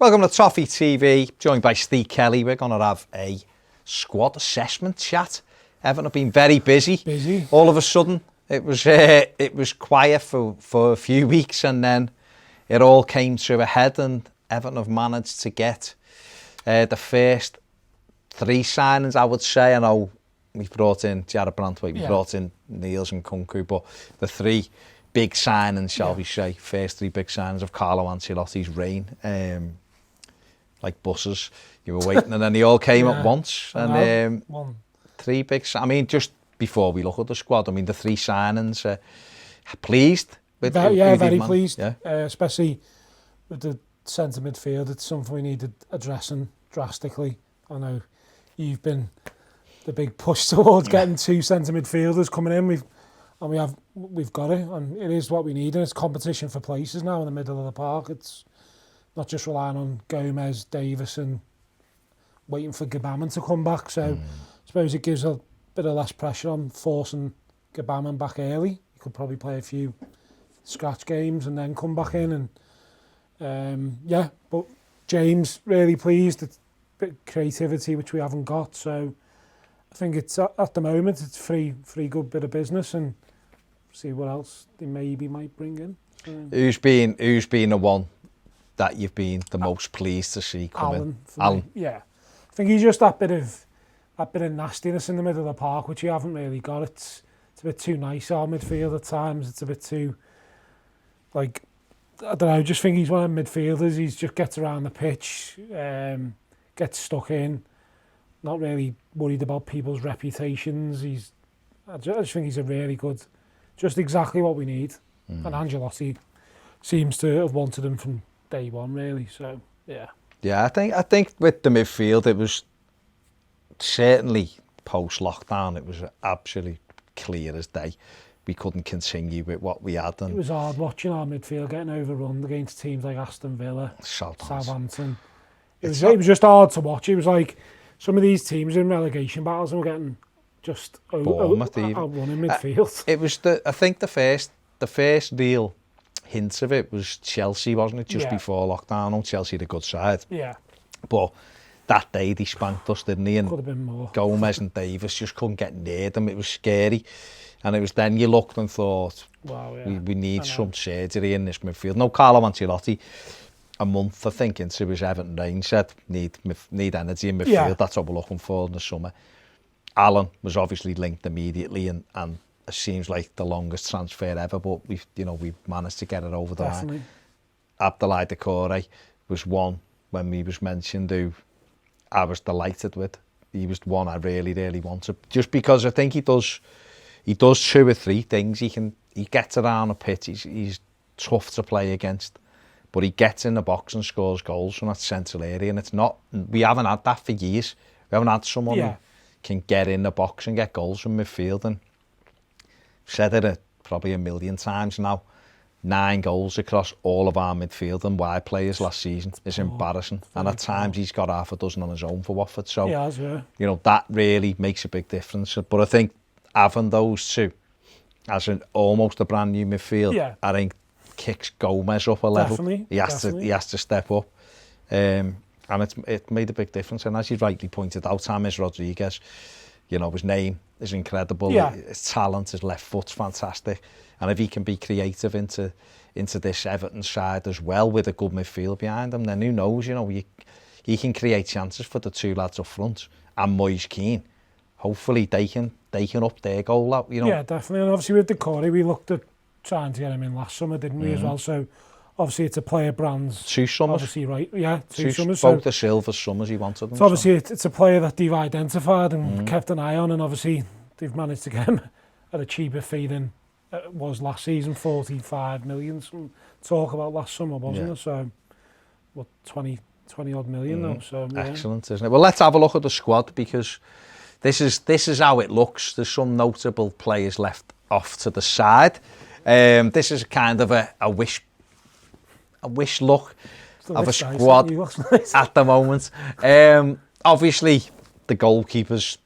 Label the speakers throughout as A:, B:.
A: Welcome to Toffee TV, joined by Steve Kelly. We're going to have a squad assessment chat. Everton have been very busy. All of a sudden, it was quiet for a few weeks, and then it all came to a head, and Everton have managed to get the first three signings, I would say. I know we've brought in Jared Brantwaite, we brought in Niels and Kunku, but the three big signings, shall we say, first three big signings of Carlo Ancelotti's reign, like buses. You were waiting and then they all came at once. And three big, I mean, just before we look at the squad, I mean, the three signings, pleased with
B: very pleased, especially with the centre midfield. It's something we needed addressing drastically. I know you've been the big push towards getting two centre midfielders coming in. We've got it, and it is what we need. And it's competition for places now in the middle of the park. It's not just relying on Gomez, Davis, and waiting for Gibson to come back. So I suppose it gives a bit of less pressure on forcing Gibson back early. He could probably play a few scratch games and then come back in. And but James really pleased. It's a bit of creativity which we haven't got. So I think it's at the moment it's free good bit of business, and see what else they maybe might bring in.
A: Who's been the one that you've been the most pleased to see come in?
B: Alan. Yeah, I think he's just that bit of nastiness in the middle of the park, which you haven't really got. It's a bit too nice, our midfield at times. It's a bit too, like, I don't know, I just think he's one of the midfielders. He just gets around the pitch, gets stuck in, not really worried about people's reputations. I just think he's a really good, just exactly what we need. And Ancelotti seems to have wanted him from day one, really. So I think with the midfield, it was certainly post lockdown, it was absolutely clear as day we couldn't continue with what we had. And it was hard watching our midfield getting overrun against teams like Aston Villa, Southampton. It was just hard to watch. It was like some of these teams in relegation battles were getting just outrun in midfield.
A: It was I think the first real hint of it was Chelsea, wasn't it? Just before lockdown. Oh, Chelsea, the good side.
B: Yeah.
A: But that day they spanked us, didn't they? And
B: could have been more.
A: Gomez and Davis just couldn't get near them. It was scary. And it was then you looked and thought, wow, we need some surgery in this midfield. No, Carlo Ancelotti, a month I think into his Everton reign, said need energy in midfield. Yeah. That's what we're looking for in the summer. Alan was obviously linked immediately, and it seems like the longest transfer ever, but we've managed to get it over the line. Abdoulaye Doucouré was one when he was mentioned who I was delighted with. He was one I really, really wanted, just because I think he does two or three things. He gets around the pitch. He's tough to play against, but he gets in the box and scores goals from that central area. And we haven't had that for years. We haven't had someone who can get in the box and get goals from midfield. And I've said it probably a million times now. 9 goals across all of our midfield and wide players last season is embarrassing. And at times he's got half a dozen on his own for Watford. So, that really makes a big difference. But I think having those two as almost a brand new midfield, I think kicks Gomez up a level.
B: Definitely.
A: He has to step up. And it made a big difference. And as you rightly pointed out, James Rodriguez, his name is incredible. His talent, his left foot's fantastic. And if he can be creative into this Everton side as well with a good midfield behind him, then who knows, he can create chances for the two lads up front and Moise Keane. Hopefully they can up their goal out,
B: Yeah, definitely. And obviously with Doucouré, we looked at trying to get him in last summer, didn't we, as well? So obviously it's a player brand's
A: 2 summers.
B: Obviously, right? Yeah, 2 summers.
A: Both the silver summers he wanted them.
B: So obviously it's a player that they've identified and kept an eye on, and obviously they've managed to get him at a cheaper fee than it was last season, 45 million. Some talk about last summer, wasn't it? So, 20 odd million now. So
A: excellent, isn't it? Well, let's have a look at the squad, because this is how it looks. There's some notable players left off to the side. This is kind of a wish look of a squad at the moment. Obviously, the goalkeepers.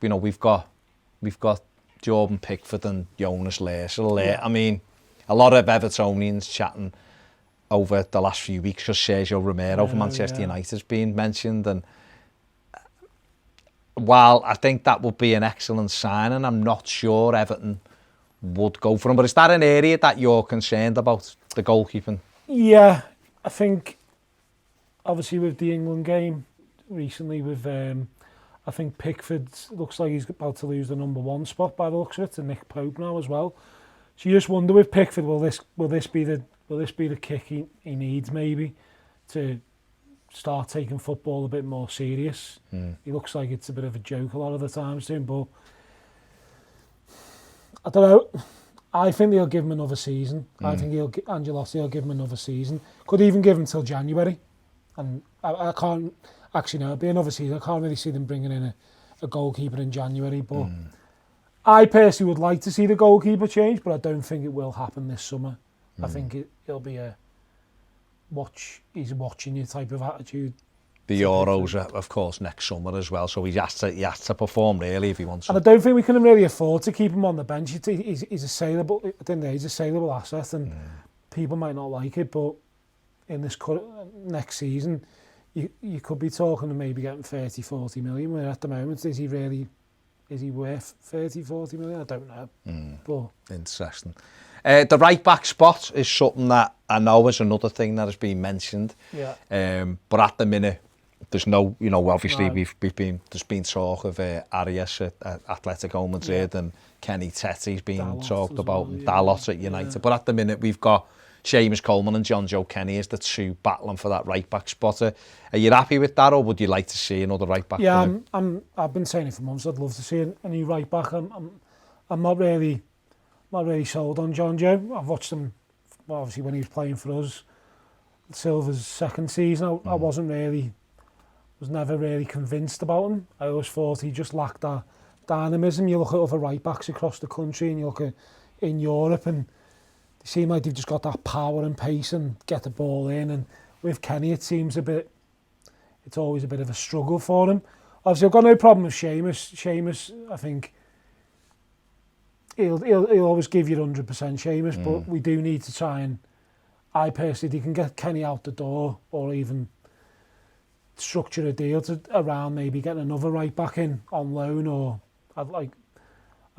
A: We've got Jordan Pickford and Jonas Lössl there. I mean, a lot of Evertonians chatting over the last few weeks because Sergio Romero from Manchester United has been mentioned, and while I think that would be an excellent signing, I'm not sure Everton would go for him. But is that an area that you're concerned about, the goalkeeping?
B: Yeah, I think obviously with the England game recently, with I think Pickford looks like he's about to lose the number 1 spot by the looks of it to Nick Pope now as well. So you just wonder with Pickford, will this be the kick he needs maybe to start taking football a bit more serious? He looks like it's a bit of a joke a lot of the times to him, but I don't know. I think they'll give him another season. I think Ancelotti will give him another season. Could even give him till January. And I can't actually know. It'll be another season. I can't really see them bringing in a goalkeeper in January. But I personally would like to see the goalkeeper change, but I don't think it will happen this summer. I think it'll be a he's watching you type of attitude.
A: The Euros, of course, next summer as well, so he has to perform really if he wants to.
B: And I don't think we can really afford to keep him on the bench. He's a saleable, at the end of the day, he's a saleable asset, and people might not like it, but in this next season, you could be talking of maybe getting 30, 40 million, where at the moment, is he worth 30, 40 million? I don't know. But
A: interesting. The right back spot is something that I know is another thing that has been mentioned.
B: Yeah.
A: But at the minute, there's no, obviously there's been talk of Arias at Atletico Madrid and Kenny Tetty's been
B: Dalot
A: talked about,
B: well,
A: Dalot at United. But at the minute, we've got Seamus Coleman and John Joe Kenny as the two battling for that right back spot. Are you happy with that, or would you like to see another right back?
B: Yeah, I've been saying it for months. I'd love to see a new right back. I'm not really sold on John Joe. I've watched him, obviously, when he was playing for us. Silva's second season, I was never really convinced about him. I always thought he just lacked that dynamism. You look at other right backs across the country, and you look at in Europe, and they seem like they've just got that power and pace and get the ball in. And with Kenny, it seems it's always a bit of a struggle for him. Obviously, I've got no problem with Seamus. Seamus, I think he'll always give you 100% Seamus, but we do need to try and, I personally, you can get Kenny out the door, or even structure a deal around maybe getting another right back in on loan, or I've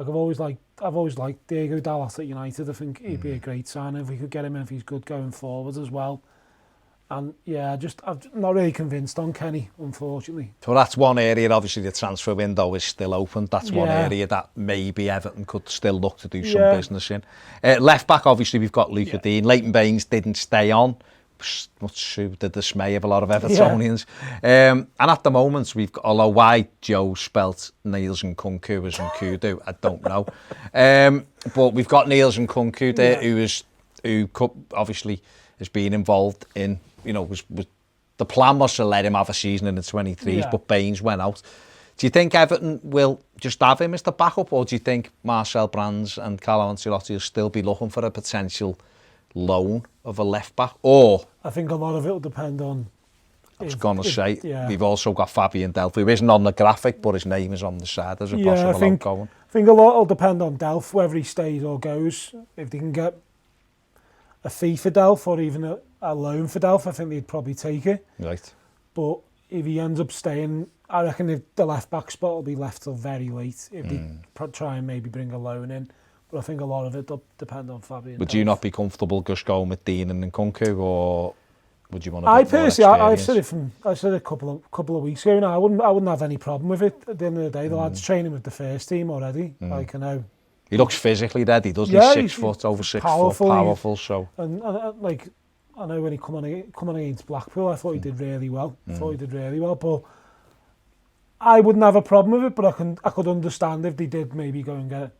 B: always liked Diego Dalot at United. I think he'd be a great sign if we could get him in, if he's good going forward as well. And yeah, I'm not really convinced on Kenny, unfortunately.
A: So that's one area, obviously the transfer window is still open. That's one area that maybe Everton could still look to do some business in. Left back, obviously we've got Luca Dean. Leighton Baines didn't stay on, much to the dismay of a lot of Evertonians. And at the moment, although why Joe spelt Niels and Kunku as Nkudu, I don't know. But we've got Niels and Kunku there, who obviously has been involved in, the plan was to let him have a season in the 23s, but Baines went out. Do you think Everton will just have him as the backup, or do you think Marcel Brands and Carlo Ancelotti will still be looking for a potential loan of a left back? Or
B: I think a lot of it will depend on.
A: I was going to say, we've also got Fabian Delph, who isn't on the graphic, but his name is on the side as a possible outgoing.
B: I think a lot will depend on Delph, whether he stays or goes. If they can get a fee for Delph, or even a loan for Delph, I think they'd probably take it.
A: Right.
B: But if he ends up staying, I reckon if the left back spot will be left till very late if they try and maybe bring a loan in. But I think a lot of it will depend on Fabian.
A: Would you not be comfortable just going with Dean and Nkunku, or would you want to?
B: I personally, I've said it a couple of weeks ago now. I wouldn't have any problem with it. At the end of the day, the lad's training with the first team already. Like, I know.
A: He looks physically ready, doesn't he? 6 foot, over 6 foot, powerful. So.
B: And like, I know when he come on against Blackpool, I thought he did really well. But I wouldn't have a problem with it. But I could understand if they did maybe go and get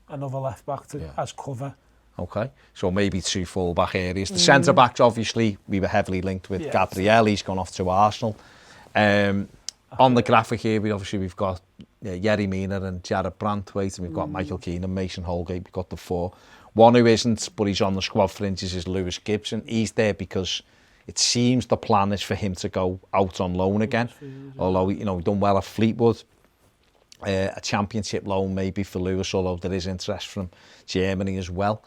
B: another left back as cover. Okay,
A: so maybe 2 full back areas. The centre backs, obviously, we were heavily linked with Gabriel. He's gone off to Arsenal. On the graphic here, we've got Yerry Mina and Jared Brantwaite, and we've got Michael Keane and Mason Holgate. We've got the 4. One who isn't, but he's on the squad fringes, is Lewis Gibson. He's there because it seems the plan is for him to go out on loan again. Although, he's done well at Fleetwood. A championship loan maybe for Lewis, although there is interest from Germany as well.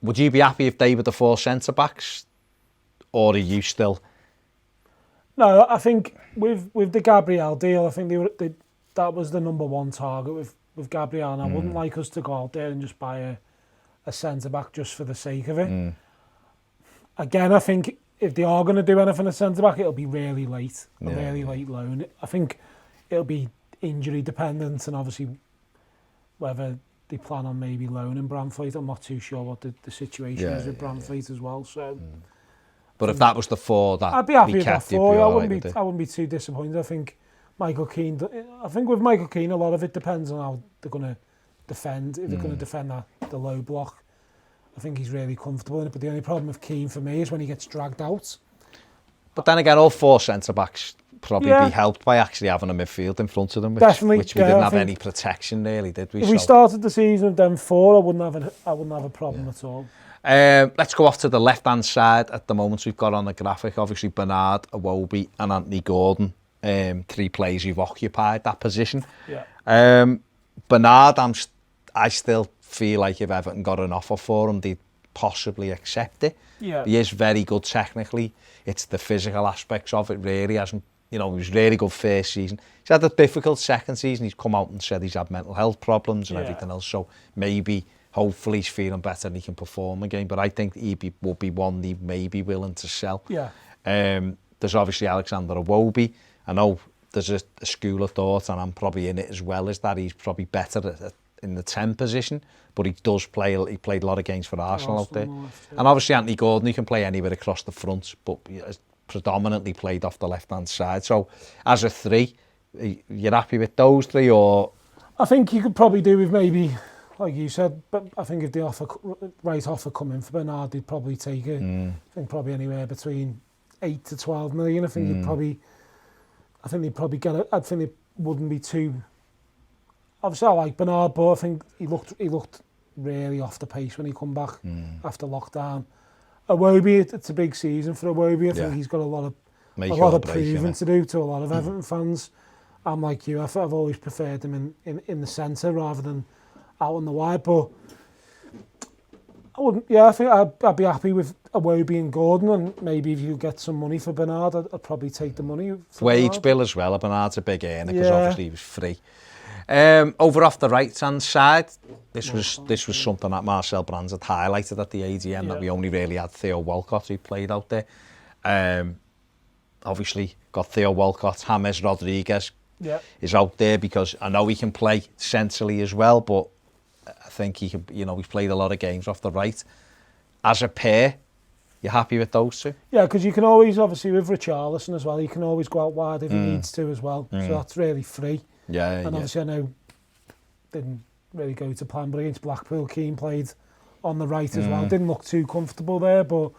A: would you be happy if they were the 4 centre-backs? Or are you still...
B: No, I think with the Gabriel deal, I think that was the number 1 target with Gabriel. And I wouldn't like us to go out there and just buy a centre-back just for the sake of it. Again, I think if they are going to do anything at centre-back, it'll be really late. A really late loan. I think it'll be injury dependent, and obviously whether they plan on maybe loaning Branthwaite. I'm not too sure what the situation is with Branthwaite as well. So,
A: but if that was the 4 that
B: I'd be happy with that 4. I wouldn't be too disappointed. I think with Michael Keane, a lot of it depends on how they're going to defend. If they're going to defend the low block, I think he's really comfortable in it. But the only problem with Keane for me is when he gets dragged out.
A: But then again, all 4 centre-backs probably be helped by actually having a midfield in front of them, which we didn't have any protection really, did we?
B: If we started the season with them 4, I wouldn't have a problem at all.
A: Let's go off to the left-hand side at the moment. We've got on the graphic, obviously, Bernard, Wilby and Anthony Gordon. 3 players who've occupied that position. Bernard, I still feel like if Everton got an offer for him, they'd possibly accept it. He is very good technically. It's the physical aspects of it really. He was really good first season. He's had a difficult second season. He's come out and said he's had mental health problems and everything else. So maybe, hopefully, he's feeling better and he can perform again. But I think would be one they may be willing to sell. There's obviously Alexander Iwobi. I know there's a school of thought, and I'm probably in it as well, is that he's probably better in the 10 position. But he played a lot of games for Arsenal out there. And obviously Anthony Gordon, he can play anywhere across the front, but predominantly played off the left-hand side. So as a 3, you're happy with those 3, or...?
B: I think you could probably do with maybe, like you said, but I think if the right offer come in for Bernard, they'd probably take it. I think probably anywhere between 8 to 12 million. I think they'd probably get it. I think it wouldn't be too... Obviously, I like Bernard, but I think he looked really off the pace when he come back after lockdown. Iwobi, it's a big season for Iwobi. I think he's got a lot of proving to do to a lot of Everton fans. I'm like you. I've always preferred him in the centre rather than out on the wide. But I wouldn't. Yeah, I think I'd be happy with Iwobi and Gordon, and maybe if you get some money for Bernard, I'd probably take the money.
A: Wage bill as well. Bernard's a big earner because obviously he was free. Over off the right-hand side, this was something that Marcel Brands had highlighted at the AGM, that we only really had Theo Walcott who played out there. Obviously, got Theo Walcott, James Rodriguez is out there because I know he can play centrally as well, but I think he can, he's played a lot of games off the right. As a pair, you happy with those 2? Yeah,
B: because you can always, obviously with Richarlison as well, he can always go out wide if he needs to as well, so that's really free. And obviously I know didn't really go to plan, but against Blackpool, Keane played on the right as well. Didn't look too comfortable there, but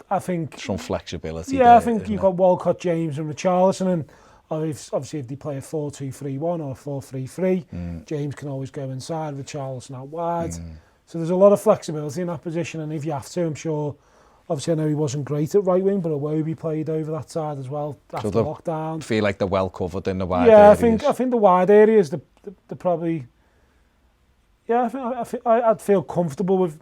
B: I think...
A: Some flexibility
B: there, I think you've got Walcott, James and Richarlison, and obviously if they play a 4-2-3-1 or a 4-3-3, James can always go inside, Richarlison out wide. So there's a lot of flexibility in that position, and if you have to, I'm sure... Obviously, I know he wasn't great at right wing, but Iwobi played over that side as well after lockdown.
A: Feel like they're well covered in the wide areas.
B: I think the wide areas, they're probably... Yeah, I'd feel comfortable with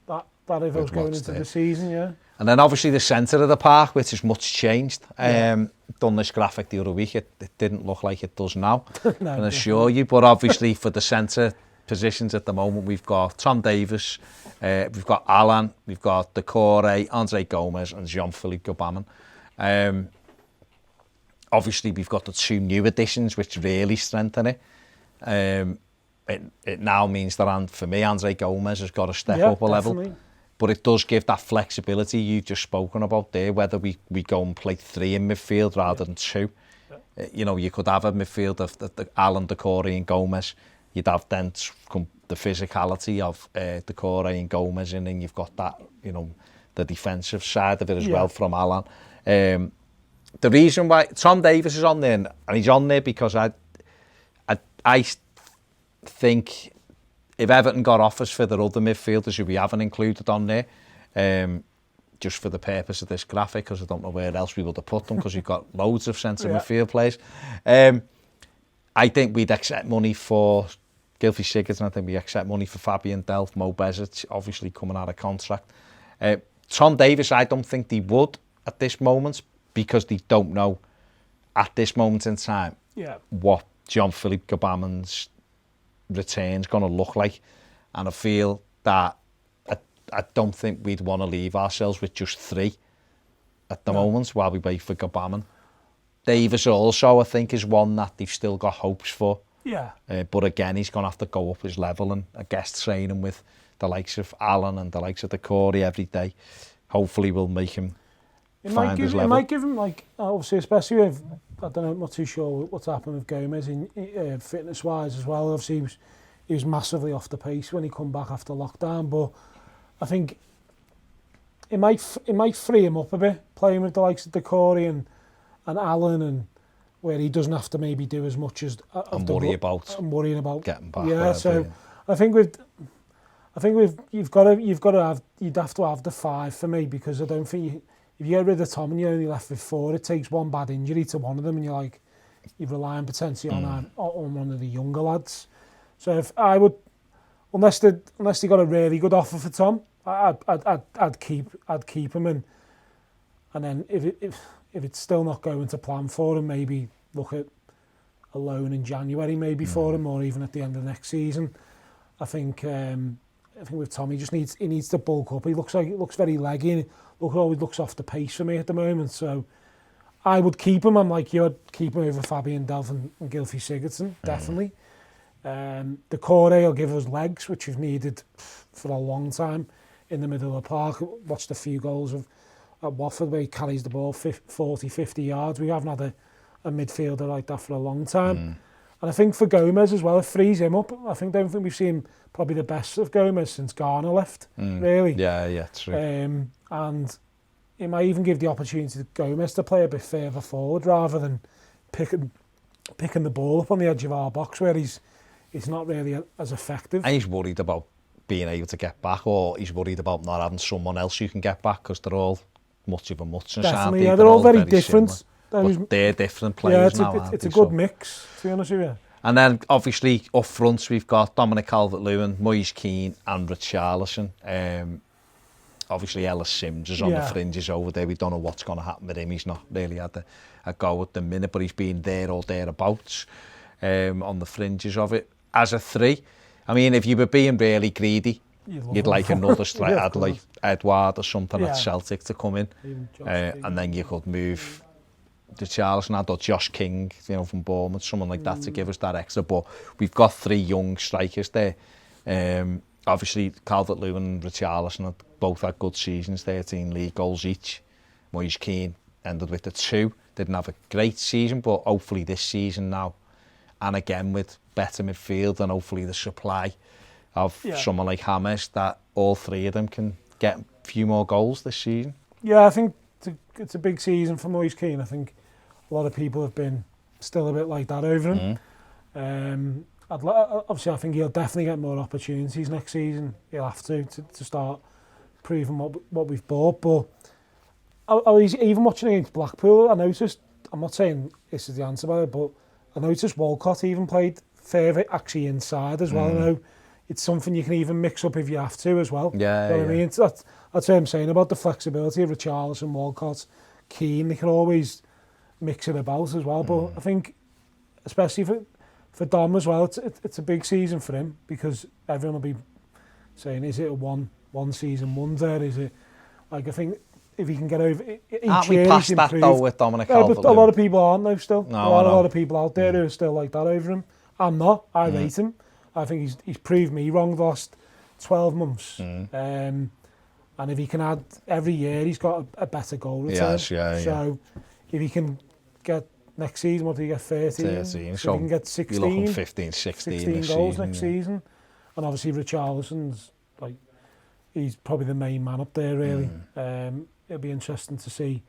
B: that if I was going into the season,
A: And then obviously the centre of the park, which is much changed. Done this graphic the other week, it didn't look like it does now, I can assure you. But obviously for the centre positions at the moment, we've got Tom Davies, we've got Alan, we've got Decore, Andre Gomez and Jean-Philippe Gbamin. Obviously we've got the 2 new additions which really strengthen it. It now means that for me Andre Gomez has got to step up a level, but it does give that flexibility you've just spoken about there, whether we go and play 3 in midfield rather than 2. You could have a midfield of Alan, Decore and Gomez. You'd have then the physicality of Decore and Gomez, and then you've got that, the defensive side of it as well from Alan. The reason why Tom Davies is on there, and he's on there because I think if Everton got offers for their other midfielders who we haven't included on there, just for the purpose of this graphic, because I don't know where else we would have put them, because we've got loads of centre midfield players. I think we'd accept money for Gilfie Sigurdsson, I think we accept money for Fabian Delph, Mo Bezic, obviously coming out of contract. Tom Davies, I don't think they would at this moment because they don't know at this moment in time what Jean-Philippe Gbamin's return's going to look like. And I feel that I don't think we'd want to leave ourselves with just 3 at the moment while we wait for Gbamin. Davies also, I think, is one that they've still got hopes for.
B: Yeah.
A: But again, he's going to have to go up his level and I guess training with the likes of Alan and the likes of the Corey every day. Hopefully we'll make him find his level.
B: It might give him, like, obviously, especially with, I don't know, I'm not too sure what's happened with Gomez in fitness-wise as well. Obviously, he was massively off the pace when he come back after lockdown, but I think it might free him up a bit, playing with the likes of the Corey and Alan, and where he doesn't have to maybe do as much as
A: I'm worrying about
B: getting
A: back.
B: Yeah, so I think you'd have to have the 5 for me, because I don't think if you get rid of Tom and you're only left with 4, it takes one bad injury to one of them, and you're relying potentially on one of the younger lads. So if I would, unless they got a really good offer for Tom, I'd keep him, and then if it's still not going to plan for him, maybe look at a loan in January maybe for him, or even at the end of next season. I think with Tom, he needs to bulk up. He looks very leggy. Always looks off the pace for me at the moment. So I would keep him. I'm like you'd keep him over Fabian Delph and Gilfie Sigurdsson, definitely. The Corey will give us legs, which we've needed for a long time in the middle of the park. Watched a few goals at Watford where he carries the ball 40, 50 yards. We haven't had a midfielder like that for a long time. And I think for Gomez as well, it frees him up. Don't think we've seen probably the best of Gomez since Garner left, really.
A: Yeah, true.
B: And it might even give the opportunity to Gomez to play a bit further forward rather than picking the ball up on the edge of our box where he's not really as effective.
A: And he's worried about being able to get back, or he's worried about not having someone else who can get back, because they're all much of a muchness.
B: Definitely, yeah, they're all very different.
A: But they're different players now.
B: It's a good mix, to be honest with you.
A: And then obviously up front we've got Dominic Calvert-Lewin, Moise Keane and Richarlison. Obviously Ellis Sims is on the fringes over there. We don't know what's going to happen with him. He's not really had a go at the minute, but he's been there or thereabouts on the fringes of it. As a 3, I mean, if you were being really greedy, you'd like another striker, I'd like Edouard or something at Celtic to come in, and then you could move Richarlison or Josh King, from Bournemouth, someone like that to give us that extra. But we've got 3 young strikers there. Obviously, Calvert-Lewin and Richarlison both had good seasons, 13 league goals each. Moise Keane ended with the 2. Didn't have a great season, but hopefully this season now, and again with better midfield and hopefully the supply of someone like James, that all 3 of them can get a few more goals this season.
B: Yeah, I think it's a big season for Moise Keane. I think a lot of people have been still a bit like that over him. Obviously, I think he'll definitely get more opportunities next season. He'll have to start proving what we've bought. But I was even watching against Blackpool, I noticed, I'm not saying this is the answer by it, but I noticed Walcott even played further actually inside as well. I know it's something you can even mix up if you have to as well.
A: Yeah,
B: you know what I mean? That's what I'm saying about the flexibility of Richarlison, Walcott, Keane. They can always mix it about as well. But I think, especially for Dom as well, it's a big season for him, because everyone will be saying, is it a one season wonder? Is it, like, I think if he can get over
A: Aren't we past that though with Dominic Calvert-Lewin?
B: But a lot of people aren't though still.
A: No,
B: there are a lot of people out there who are still like that over him. I'm not. I rate him. I think he's proved me wrong the last 12 months. And if he can add every year, he's got a better goal return.
A: Yes,
B: so if he can get next season, what do you get, 13? So he can get 16.
A: You're looking 15, 16
B: goals next season. And obviously Richarlison's, like, he's probably the main man up there really. It'll be interesting to see,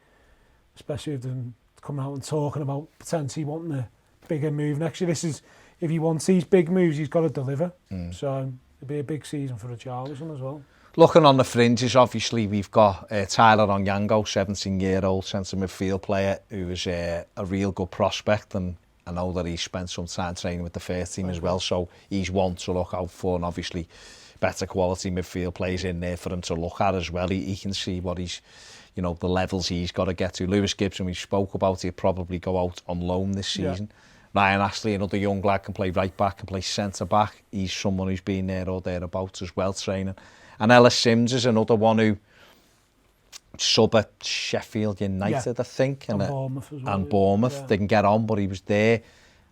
B: especially with them coming out and talking about potentially wanting a bigger move next year. If he wants these big moves, he's got to deliver. So it'll be a big season for Richarlison as well.
A: Looking on the fringes, obviously we've got Tyler Onyango, 17-year-old centre midfield player who is a real good prospect, and I know that he's spent some time training with the first team as well, so he's one to look out for, and obviously better quality midfield players in there for him to look at as well. He can see what he's, you know, the levels he's got to get to. Lewis Gibson, we spoke about, he'll probably go out on loan this season. Ryan Astley, another young lad, can play right back, can play centre back. He's someone who's been there or thereabouts as well, training. And Ellis Sims is another one who sub at Sheffield United, I think,
B: and Bournemouth as well.
A: And Bournemouth, they can get on, but he was there.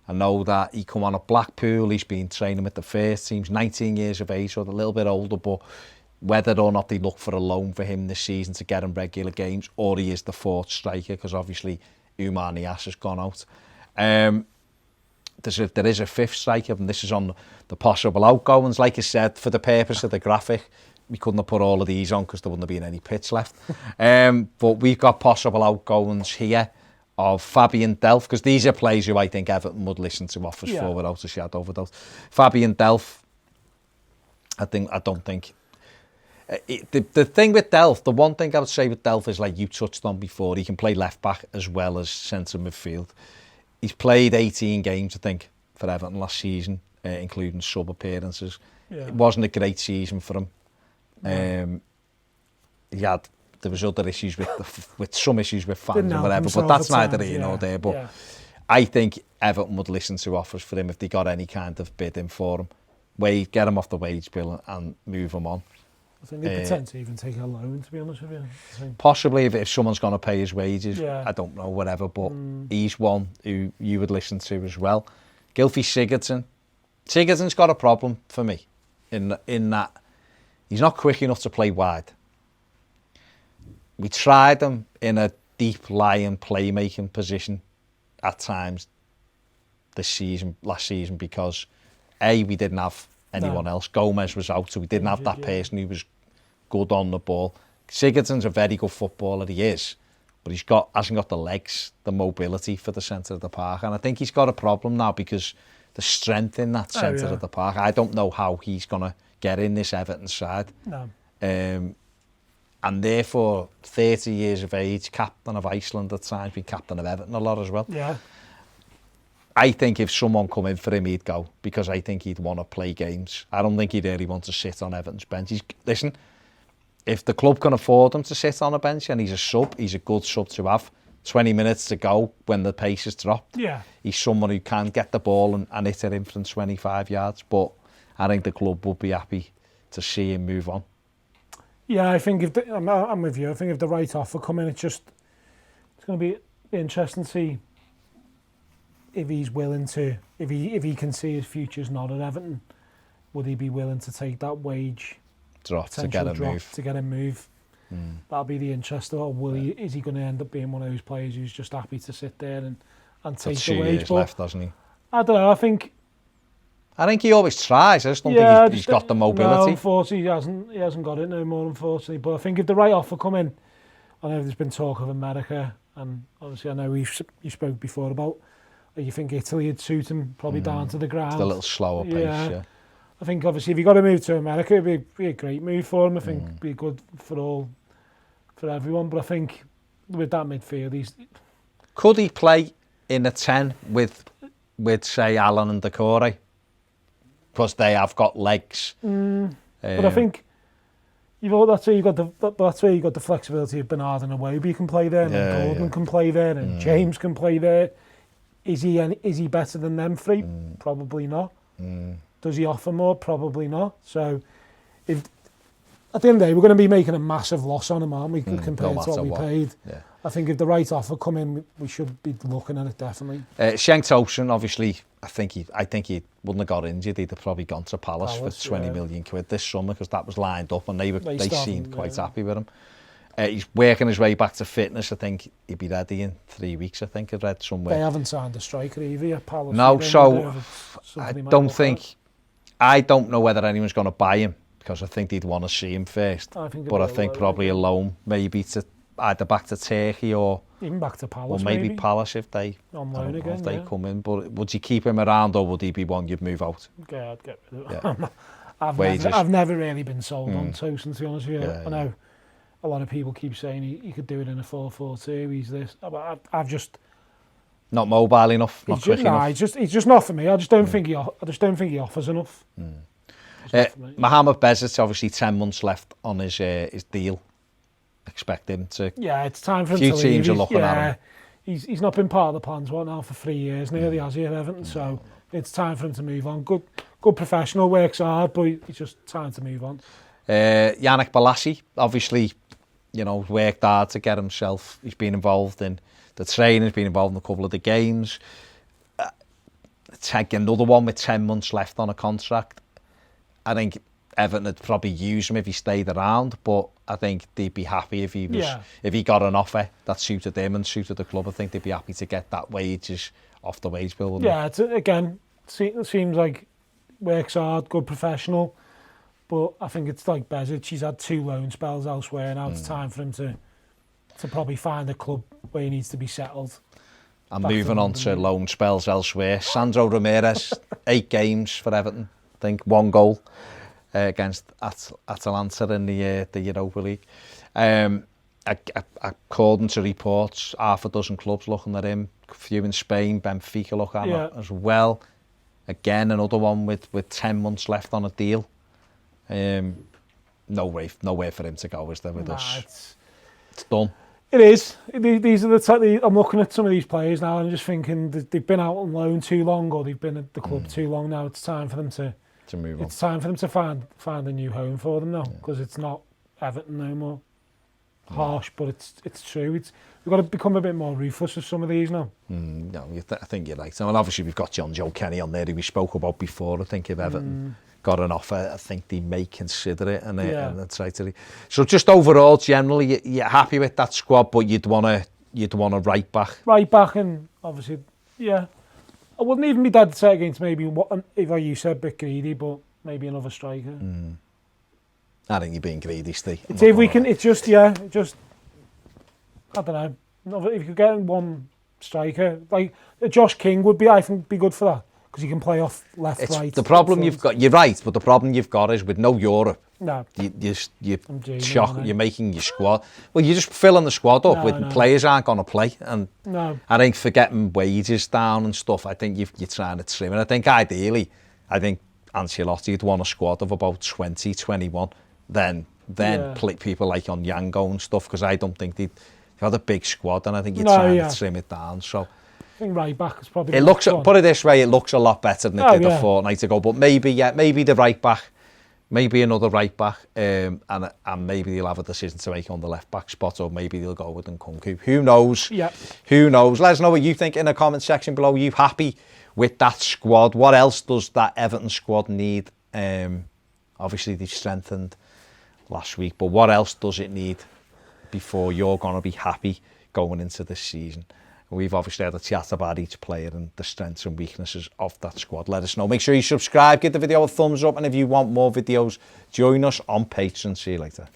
A: I know that he come on at Blackpool, he's been training with the first team, he's 19 years of age, so a little bit older, but whether or not they look for a loan for him this season to get him regular games, or he is the fourth striker, because obviously Oumar Niasse has gone out. There is a fifth striker, and this is on the possible outgoings. Like I said, for the purpose of the graphic, we couldn't have put all of these on because there wouldn't have been any pitch left. But we've got possible outgoings here of Fabian Delph, because these are players who I think Everton would listen to offers for without a shadow of a doubt. Fabian Delph, I don't think. The thing with Delph, the one thing I would say with Delph is, like you touched on before, he can play left back as well as centre midfield. He's played 18 games, I think, for Everton last season, including sub appearances. It wasn't a great season for him. There was other issues with some issues with fans and whatever, but that's neither here nor there. But I think Everton would listen to offers for him if they got any kind of bidding for him. Get him off the wage bill and move him on.
B: I think they potentially even take a loan, to be honest with you.
A: Possibly if someone's going to pay his wages, I don't know, whatever, but he's one who you would listen to as well. Gilfie Sigurdsson. Sigurdsson's got a problem for me in that he's not quick enough to play wide. We tried him in a deep lying playmaking position at times last season, because we didn't have anyone else. Gomez was out, so we didn't have that person who was good on the ball. Sigurdsson's a very good footballer, he is, but hasn't got the legs, the mobility for the centre of the park, and I think he's got a problem now because the strength in that centre of the park. I don't know how he's going to get in this Everton side. No. And therefore, 30 years of age, captain of Iceland at times, been captain of Everton a lot as well. Yeah. I think if someone come in for him, he'd go, because I think he'd want to play games. I don't think he'd really want to sit on Everton's bench. Listen, if the club can afford him to sit on a bench and he's a sub, he's a good sub to have. 20 minutes to go when the pace is dropped. Yeah. He's someone who can get the ball and hit it in from 25 yards. But I think the club would be happy to see him move on.
B: Yeah, I think I'm with you. I think if the right offer come in, it's going to be interesting to see if he's willing to, if he can see his future's not at Everton, would he be willing to take that wage
A: drop to get him move?
B: That'll be the interest. Or is he going to end up being one of those players who's just happy to sit there and take the wage?
A: He's left, doesn't he?
B: I don't know. I think
A: he always tries. I just don't think he's got the mobility.
B: No, unfortunately, he hasn't got it no more, unfortunately. But I think if the right offer come in, I know there's been talk of America, and obviously I know you spoke before about, you think Italy would suit him, probably down to the ground.
A: It's a little slower pace, yeah.
B: I think obviously if he got to move to America, it'd be a great move for him. I think it'd be good for everyone. But I think with that midfield,
A: could he play in a 10 with say Allen and Decore? Because they have got legs.
B: But I think that's where you got the flexibility of Bernard and Wilby can play there, and Gordon can play there, and James can play there. Is he better than them three? Probably not. Does he offer more? Probably not. So, if at the end of the day we're going to be making a massive loss on him, aren't we? Compared to what we paid. Yeah. I think if the right offer come in, we should be looking at it definitely.
A: Cenk Tosun, obviously, I think he wouldn't have got injured. He'd have probably gone to Palace for 20 million quid this summer, because that was lined up, and they seemed quite happy with him. He's working his way back to fitness. I think he'd be ready in 3 weeks. I think I've read somewhere.
B: They haven't signed a striker either yet, Palace.
A: No, so I don't know whether anyone's going to buy him, because I think they'd want to see him first. I think probably a loan, maybe to either back to Turkey or
B: even back to Palace,
A: or maybe Palace if they come in. But would you keep him around, or would he be one you'd move out?
B: Yeah, I'd get rid of him. I've never really been sold on Tosun, to be honest with you. I know a lot of people keep saying he could do it in a 4-4-2. He's this.
A: Not mobile enough, not quick enough.
B: He's just not for me. I just don't think he offers enough.
A: Mohamed Bezic, obviously 10 months left on his deal. Expect him to...
B: Yeah, it's time for him to leave.
A: Few teams are looking at him.
B: He's not been part of the plans now for 3 years, nearly has he at Everton, so it's time for him to move on. Good professional, works hard, but it's just time to move on.
A: Yannick Bolasie, obviously, worked hard to get himself. He's been involved in the training, he's been involved in a couple of the games. Take another one with 10 months left on a contract. I think Everton would probably use him if he stayed around, but I think they'd be happy if he got an offer that suited them and suited the club. I think they'd be happy to get that wages off the wage bill.
B: Yeah, it seems like works hard, good professional, but I think it's like Bezic. He's had 2 loan spells elsewhere. Now it's time for him to probably find a club where he needs to be settled.
A: And moving on to loan spells elsewhere, Sandro Ramirez, 8 games for Everton. I think 1 goal against Atalanta in the Europa League. According to reports, half a dozen clubs looking at him. A few in Spain, Benfica look at him as well. Again, another one with 10 months left on a deal. Nowhere for him to go, is there, with us? It's done.
B: It is. These are I'm looking at some of these players now and I'm just thinking they've been out on loan too long, or they've been at the club too long now. It's time for them to move on. It's time for them to find a new home for them now, because it's not Everton no more. Harsh, but it's true. We've got to become a bit more ruthless with some of these now.
A: I think you're right. And obviously we've got John Joe Kenny on there, who we spoke about before. I think if Everton got an offer, I think they may consider it. And that's right. So just overall, generally, you're happy with that squad, but you'd want a right back.
B: Right back, and obviously, I wouldn't even be dead set against maybe if you said a bit greedy, but maybe another striker.
A: I think you're being greedy, Steve.
B: It's if we can. It's just I don't know. If you could get one striker like Josh King would be, I think, be good for that, because he can play off left, right.
A: The problem you've got, you're right, but the problem you've got is with no Europe.
B: No,
A: you're making your squad. Well, you're just filling the squad up with players aren't going to play, and I think for getting wages down and stuff, I think you're trying to trim. And I think ideally, Ancelotti would want a squad of about 20, 21. Then play people like on Yango and stuff, because I don't think they've got a big squad, and I think you're trying to trim it down. So
B: I think right back is probably.
A: It looks, put it this way, it looks a lot better than it did a fortnight ago. But maybe the right back, maybe another right back, and maybe they'll have a decision to make on the left back spot, or maybe they'll go with Nkunku. Who knows?
B: Yeah.
A: Who knows? Let us know what you think in the comment section below. Are you happy with that squad? What else does that Everton squad need? Obviously they've strengthened last week, but what else does it need before you're going to be happy going into this season? We've obviously had a chat about each player and the strengths and weaknesses of that squad. Let us know. Make sure you subscribe, give the video a thumbs up, and if you want more videos, join us on Patreon. See you later.